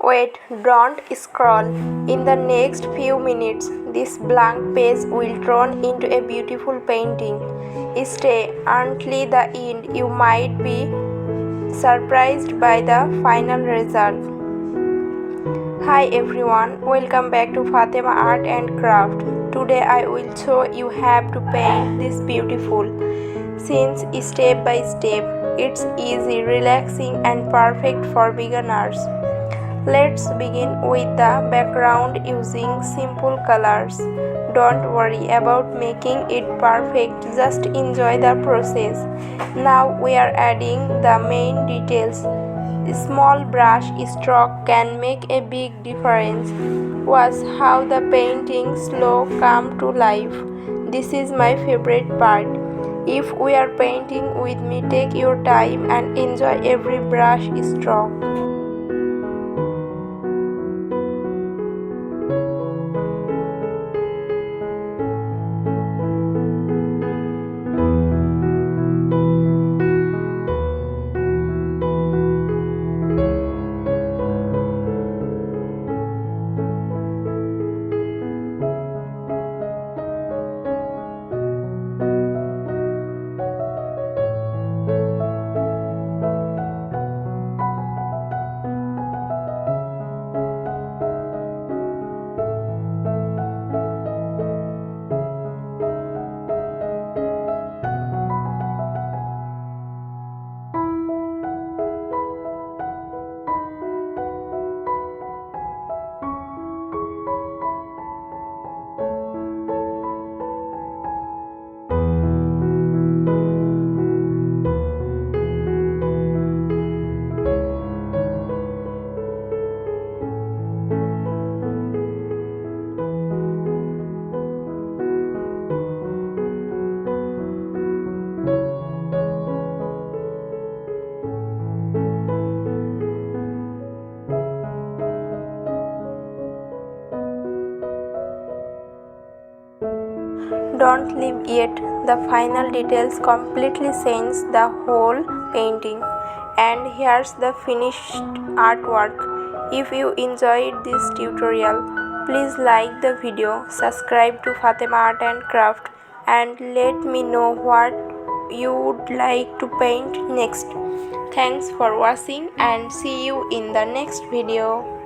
Wait, don't scroll. In the next few minutes, this blank page will turn into a beautiful painting. Stay until the end. You might be surprised by the final result. Hi everyone, welcome back to Fatema Art and Craft. Today I will show you how to paint this beautiful scenes step by step. It's easy, relaxing and perfect for beginners. Let's begin with the background using simple colors. Don't worry about making it perfect, just enjoy the process. Now we are adding the main details. A small brush stroke can make a big difference. Watch how the painting slow come to life. This is my favorite part. If we are painting with me, take your time and enjoy every brush stroke. Don't leave yet, the final details completely change the whole painting. And here's the finished artwork. If you enjoyed this tutorial, please like the video, subscribe to Fatema Art and Craft, and let me know what you would like to paint next. Thanks for watching and see you in the next video.